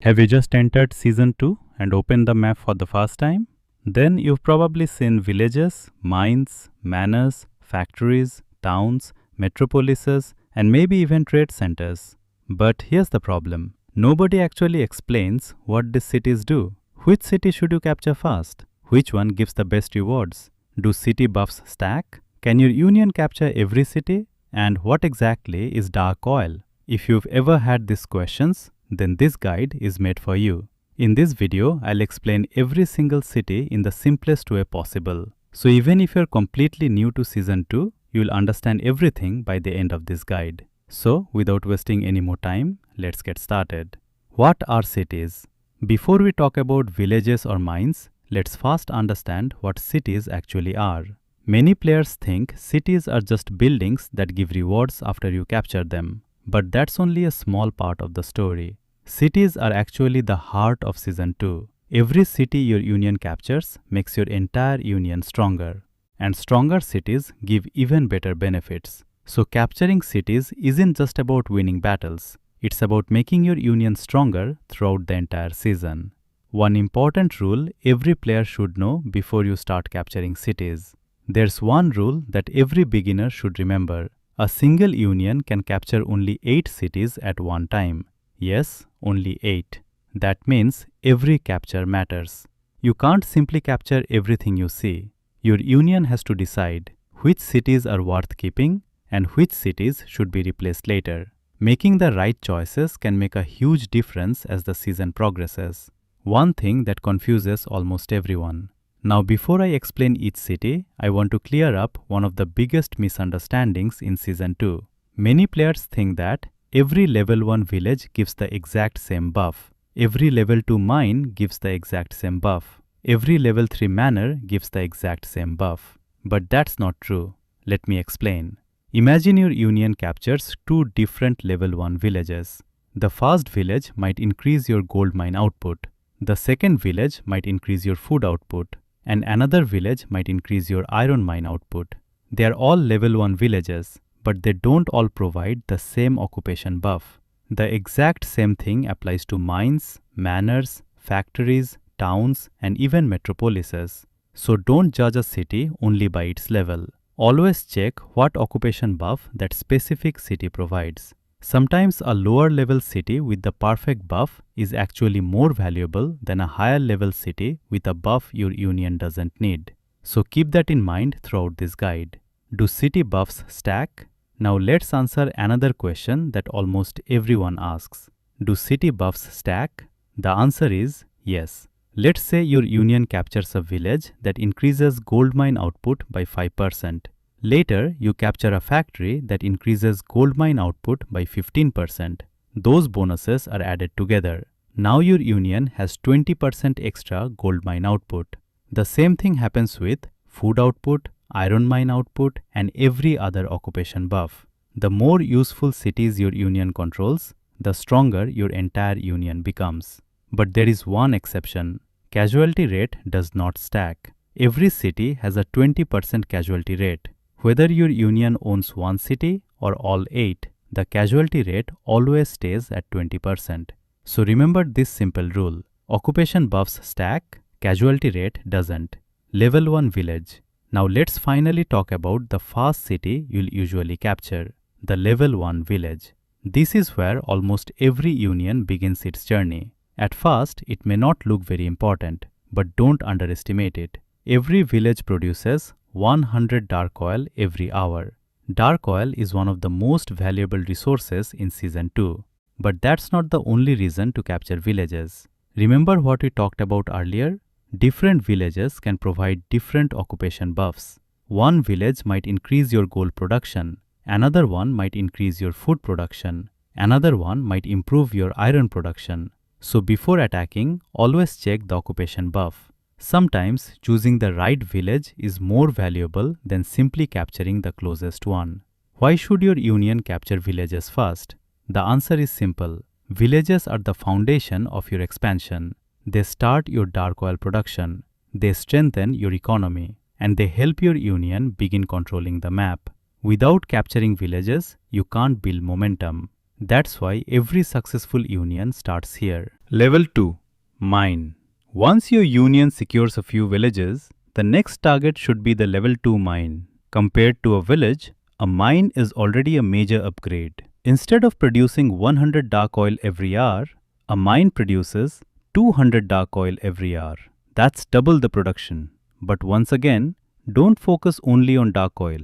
Have you just entered Season 2 and opened the map for the first time? Then you've probably seen villages, mines, manors, factories, towns, metropolises, and maybe even trade centers. But here's the problem. Nobody actually explains what these cities do. Which city should you capture first? Which one gives the best rewards? Do city buffs stack? Can your union capture every city? And what exactly is dark oil? If you've ever had these questions, then this guide is made for you. In this video, I'll explain every single city in the simplest way possible. So even if you're completely new to Season 2, you'll understand everything by the end of this guide. So without wasting any more time, let's get started. What are cities? Before we talk about villages or mines, let's first understand what cities actually are. Many players think cities are just buildings that give rewards after you capture them. But that's only a small part of the story. Cities are actually the heart of Season 2. Every city your union captures makes your entire union stronger. And stronger cities give even better benefits. So capturing cities isn't just about winning battles. It's about making your union stronger throughout the entire season. One important rule every player should know before you start capturing cities. There's one rule that every beginner should remember. A single union can capture only 8 cities at one time. Yes, only 8. That means every capture matters. You can't simply capture everything you see. Your union has to decide which cities are worth keeping and which cities should be replaced later. Making the right choices can make a huge difference as the season progresses. One thing that confuses almost everyone. Now before I explain each city, I want to clear up one of the biggest misunderstandings in Season 2. Many players think that every level 1 village gives the exact same buff. Every level 2 mine gives the exact same buff. Every level 3 manor gives the exact same buff. But that's not true. Let me explain. Imagine your union captures 2 different level 1 villages. The first village might increase your gold mine output. The second village might increase your food output. And another village might increase your iron mine output. They are all level 1 villages, but they don't all provide the same occupation buff. The exact same thing applies to mines, manors, factories, towns, and even metropolises. So don't judge a city only by its level. Always check what occupation buff that specific city provides. Sometimes a lower level city with the perfect buff is actually more valuable than a higher level city with a buff your union doesn't need. So keep that in mind throughout this guide. Do city buffs stack? Now let's answer another question that almost everyone asks. Do city buffs stack? The answer is yes. Let's say your union captures a village that increases gold mine output by 5%. Later, you capture a factory that increases gold mine output by 15%. Those bonuses are added together. Now your union has 20% extra gold mine output. The same thing happens with food output, iron mine output, and every other occupation buff. The more useful cities your union controls, the stronger your entire union becomes. But there is one exception. Casualty rate does not stack. Every city has a 20% casualty rate. Whether your union owns one city or all 8, the casualty rate always stays at 20%. So remember this simple rule. Occupation buffs stack, casualty rate doesn't. Level 1 village. Now let's finally talk about the first city you'll usually capture, the level 1 village. This is where almost every union begins its journey. At first, it may not look very important, but don't underestimate it. Every village produces 100 dark oil every hour. Dark oil is one of the most valuable resources in Season 2. But that's not the only reason to capture villages. Remember what we talked about earlier? Different villages can provide different occupation buffs. One village might increase your gold production. Another one might increase your food production. Another one might improve your iron production. So before attacking, always check the occupation buff. Sometimes choosing the right village is more valuable than simply capturing the closest one. Why should your union capture villages first? The answer is simple. Villages are the foundation of your expansion. They start your dark oil production. They strengthen your economy. And they help your union begin controlling the map. Without capturing villages, you can't build momentum. That's why every successful union starts here. Level 2. Mine. Once your union secures a few villages, the next target should be the level 2 mine. Compared to a village, a mine is already a major upgrade. Instead of producing 100 dark oil every hour, a mine produces 200 dark oil every hour. That's double the production. But once again, don't focus only on dark oil.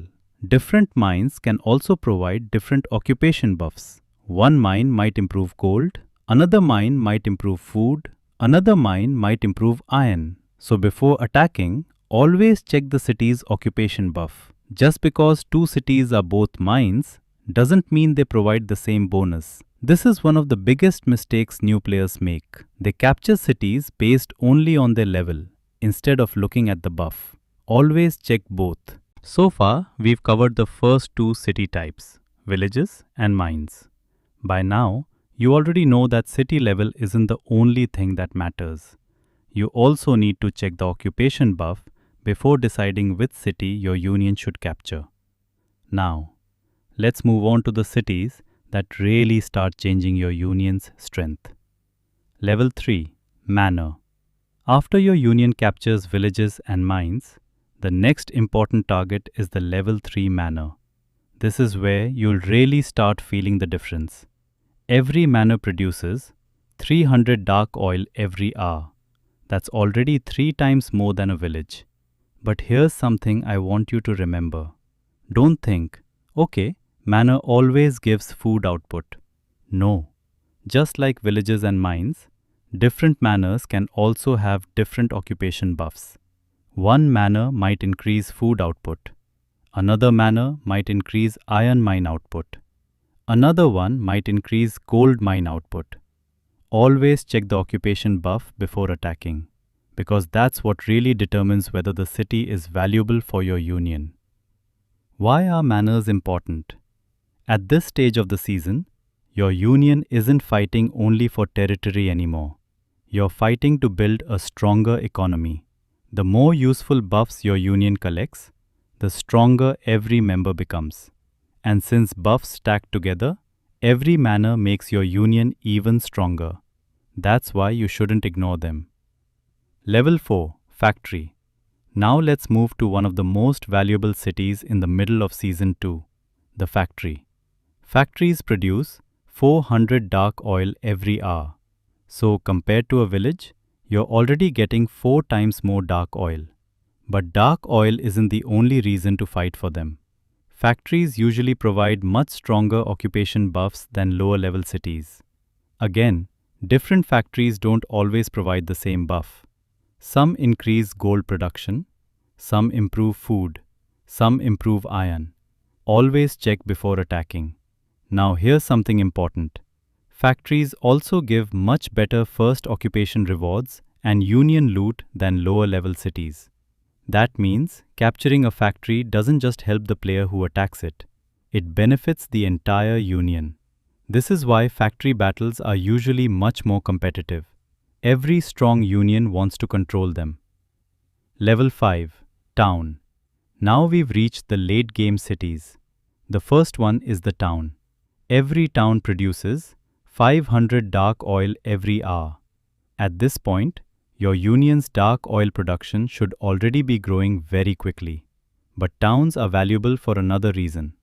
Different mines can also provide different occupation buffs. One mine might improve gold, another mine might improve food, another mine might improve iron. So before attacking, always check the city's occupation buff. Just because two cities are both mines doesn't mean they provide the same bonus. This is one of the biggest mistakes new players make. They capture cities based only on their level instead of looking at the buff. Always check both. So far, we've covered the first two city types, villages and mines. By now, you already know that city level isn't the only thing that matters. You also need to check the occupation buff before deciding which city your union should capture. Now, let's move on to the cities that really start changing your union's strength. Level 3. Manor. After your union captures villages and mines, the next important target is the level 3 manor. This is where you'll really start feeling the difference. Every manor produces 300 dark oil every hour. That's already 3 times more than a village. But here's something I want you to remember. Don't think, okay, manor always gives food output. No. Just like villages and mines, different manors can also have different occupation buffs. One manor might increase food output. Another manor might increase iron mine output. Another one might increase gold mine output. Always check the occupation buff before attacking, because that's what really determines whether the city is valuable for your union. Why are manors important? At this stage of the season, your union isn't fighting only for territory anymore. You're fighting to build a stronger economy. The more useful buffs your union collects, the stronger every member becomes. And since buffs stack together, every manor makes your union even stronger. That's why you shouldn't ignore them. Level 4. Factory. Now let's move to one of the most valuable cities in the middle of Season 2, the factory. Factories produce 400 dark oil every hour. So compared to a village, you're already getting 4 times more dark oil. But dark oil isn't the only reason to fight for them. Factories usually provide much stronger occupation buffs than lower level cities. Again, different factories don't always provide the same buff. Some increase gold production, some improve food, some improve iron. Always check before attacking. Now here's something important. Factories also give much better first occupation rewards and union loot than lower level cities. That means capturing a factory doesn't just help the player who attacks it. It benefits the entire union. This is why factory battles are usually much more competitive. Every strong union wants to control them. Level 5. Town. Now we've reached the late game cities. The first one is the town. Every town produces 500 dark oil every hour. At this point, your union's dark oil production should already be growing very quickly. But towns are valuable for another reason.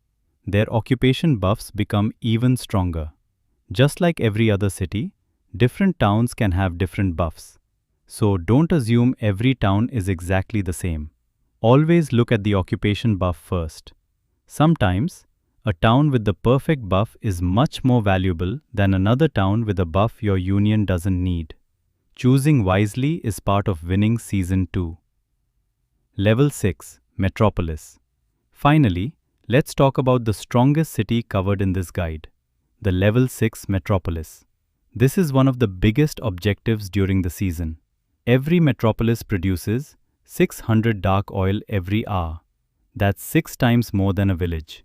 Their occupation buffs become even stronger. Just like every other city, different towns can have different buffs. So don't assume every town is exactly the same. Always look at the occupation buff first. Sometimes, a town with the perfect buff is much more valuable than another town with a buff your union doesn't need. Choosing wisely is part of winning Season 2. Level 6. Metropolis. Finally, let's talk about the strongest city covered in this guide, the Level 6 Metropolis. This is one of the biggest objectives during the season. Every metropolis produces 600 dark oil every hour. That's 6 times more than a village.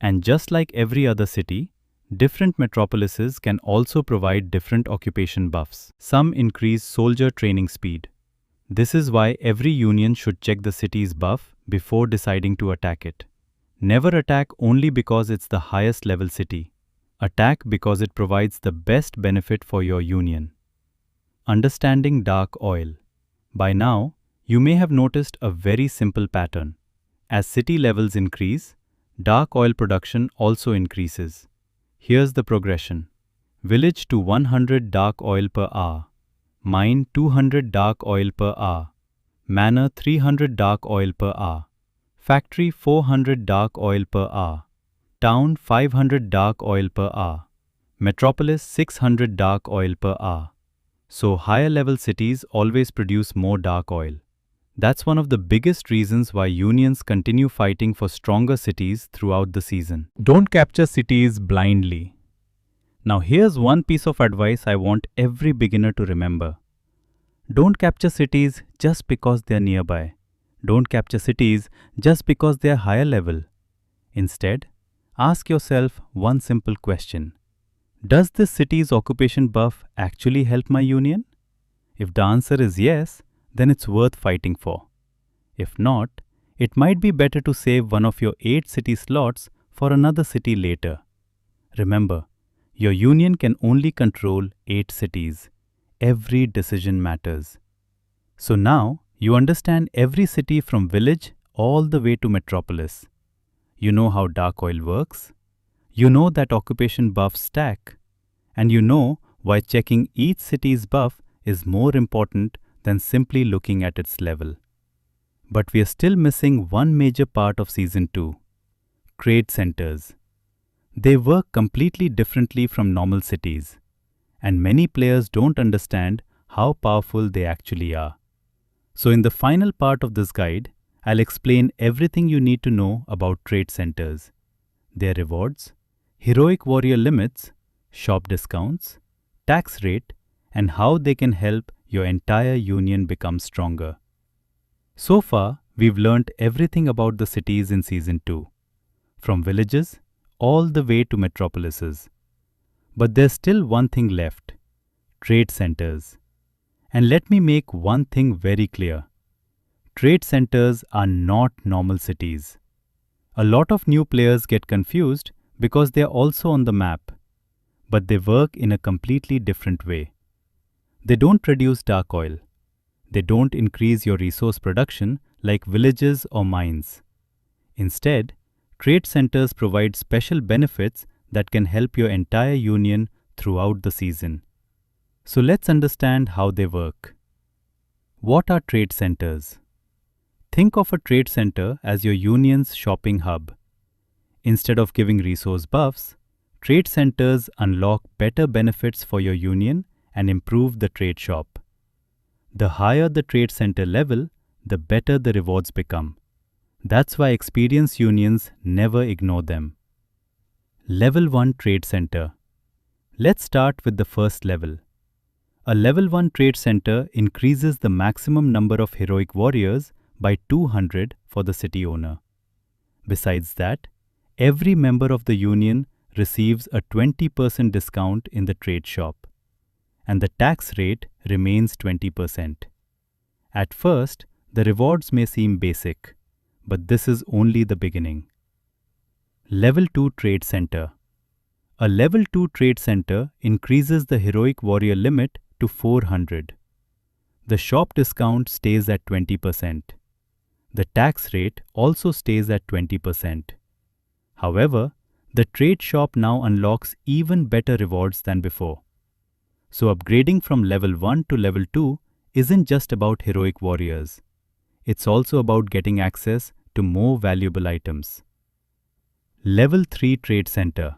And just like every other city, different metropolises can also provide different occupation buffs. Some increase soldier training speed. This is why every union should check the city's buff before deciding to attack it. Never attack only because it's the highest level city. Attack because it provides the best benefit for your union. Understanding dark oil. By now, you may have noticed a very simple pattern. As city levels increase, dark oil production also increases. Here's the progression. Village to 100 dark oil per hour. Mine 200 dark oil per hour. Manor 300 dark oil per hour. Factory 400 dark oil per hour. Town 500 dark oil per hour. Metropolis 600 dark oil per hour. So higher level cities always produce more dark oil. That's one of the biggest reasons why unions continue fighting for stronger cities throughout the season. Don't capture cities blindly. Now here's one piece of advice I want every beginner to remember. Don't capture cities just because they're nearby. Don't capture cities just because they're higher level. Instead, ask yourself one simple question. Does this city's occupation buff actually help my union? If the answer is yes, then it's worth fighting for. If not, it might be better to save one of your 8 city slots for another city later. Remember, your union can only control 8 cities. Every decision matters. So now, you understand every city from village all the way to metropolis. You know how dark oil works. You know that occupation buffs stack. And you know why checking each city's buff is more important than simply looking at its level. But we are still missing one major part of Season 2. Trade centers. They work completely differently from normal cities. And many players don't understand how powerful they actually are. So in the final part of this guide, I'll explain everything you need to know about trade centers, their rewards, heroic warrior limits, shop discounts, tax rate, and how they can help your entire union become stronger. So far, we've learnt everything about the cities in Season 2, from villages all the way to metropolises. But there's still one thing left, trade centers. And let me make one thing very clear. Trade centers are not normal cities. A lot of new players get confused because they are also on the map, but they work in a completely different way. They don't produce dark oil. They don't increase your resource production like villages or mines. Instead, trade centers provide special benefits that can help your entire union throughout the season. So let's understand how they work. What are trade centers? Think of a trade center as your union's shopping hub. Instead of giving resource buffs, trade centers unlock better benefits for your union and improve the trade shop. The higher the trade center level, the better the rewards become. That's why experienced unions never ignore them. Level 1 Trade Center. Let's start with the first level. A Level 1 Trade Center increases the maximum number of heroic warriors by 200 for the city owner. Besides that, every member of the union receives a 20% discount in the trade shop, and the tax rate remains 20%. At first, the rewards may seem basic, but this is only the beginning. Level 2 Trade Center. A Level 2 Trade Center increases the heroic warrior limit to 400. The shop discount stays at 20%. The tax rate also stays at 20%. However, the trade shop now unlocks even better rewards than before. So upgrading from Level 1 to Level 2 isn't just about heroic warriors. It's also about getting access to more valuable items. Level 3 Trade Center.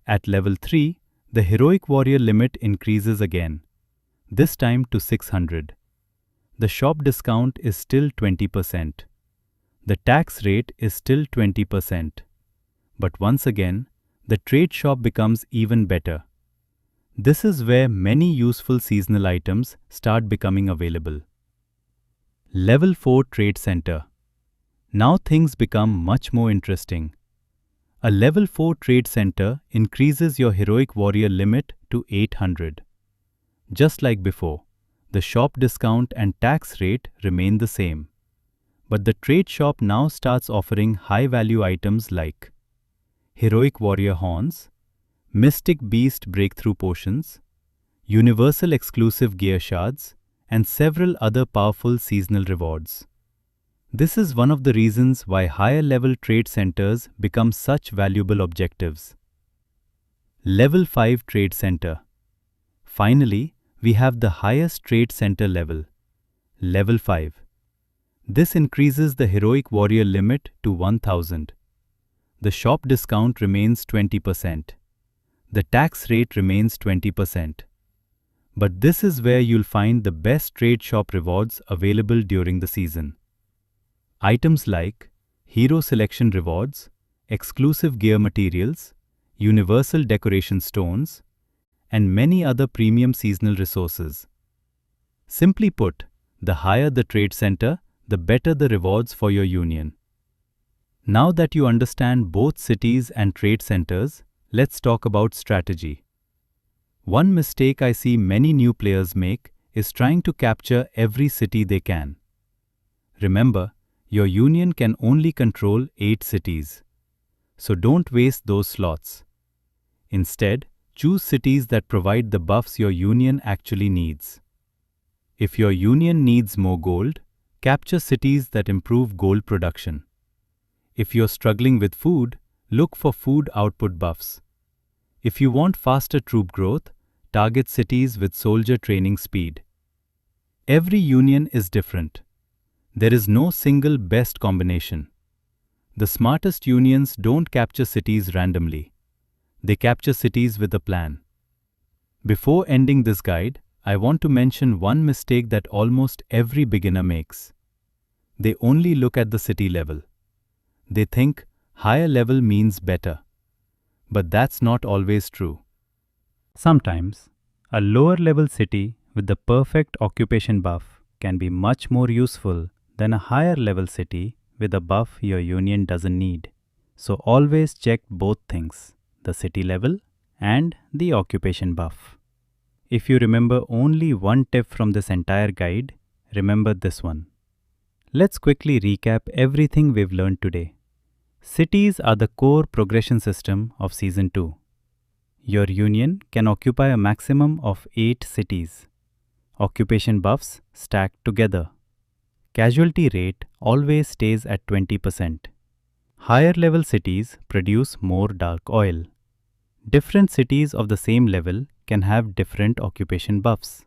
At Level 3, the heroic warrior limit increases again, this time to 600. The shop discount is still 20%. The tax rate is still 20%. But once again, the trade shop becomes even better. This is where many useful seasonal items start becoming available. Level 4 Trade Center. Now things become much more interesting. A Level 4 Trade Center increases your heroic warrior limit to 800. Just like before, the shop discount and tax rate remain the same. But the trade shop now starts offering high-value items like heroic warrior horns, Mystic Beast breakthrough potions, universal exclusive gear shards, and several other powerful seasonal rewards. This is one of the reasons why higher level trade centers become such valuable objectives. Level 5 Trade Center. Finally, we have the highest trade center level, Level 5. This increases the heroic warrior limit to 1000. The shop discount remains 20%. The tax rate remains 20%. But this is where you'll find the best trade shop rewards available during the season. Items like hero selection rewards, exclusive gear materials, universal decoration stones, and many other premium seasonal resources. Simply put, the higher the trade center, the better the rewards for your union. Now that you understand both cities and trade centers, let's talk about strategy. One mistake I see many new players make is trying to capture every city they can. Remember, your union can only control 8 cities. So don't waste those slots. Instead, choose cities that provide the buffs your union actually needs. If your union needs more gold, capture cities that improve gold production. If you're struggling with food, look for food output buffs. If you want faster troop growth, target cities with soldier training speed. Every union is different. There is no single best combination. The smartest unions don't capture cities randomly. They capture cities with a plan. Before ending this guide, I want to mention one mistake that almost every beginner makes. They only look at the city level. They think higher level means better. But that's not always true. Sometimes, a lower level city with the perfect occupation buff can be much more useful than a higher level city with a buff your union doesn't need. So always check both things, the city level and the occupation buff. If you remember only one tip from this entire guide, remember this one. Let's quickly recap everything we've learned today. Cities are the core progression system of Season 2. Your union can occupy a maximum of 8 cities. Occupation buffs stack together. Casualty rate always stays at 20%. Higher level cities produce more dark oil. Different cities of the same level can have different occupation buffs.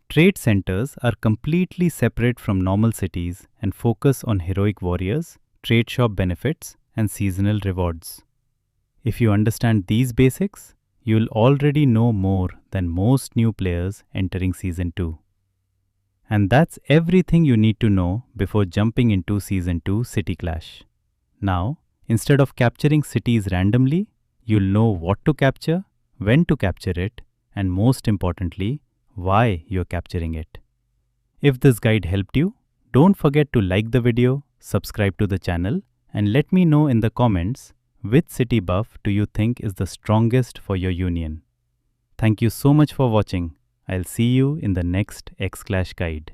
Trade centers are completely separate from normal cities and focus on heroic warriors, trade shop benefits, and seasonal rewards. If you understand these basics, you'll already know more than most new players entering Season 2. And that's everything you need to know before jumping into Season 2 City Clash. Now, instead of capturing cities randomly, you'll know what to capture, when to capture it, and most importantly, why you're capturing it. If this guide helped you, don't forget to like the video, subscribe to the channel, and let me know in the comments which city buff do you think is the strongest for your union. Thank you so much for watching. I'll see you in the next X-Clash guide.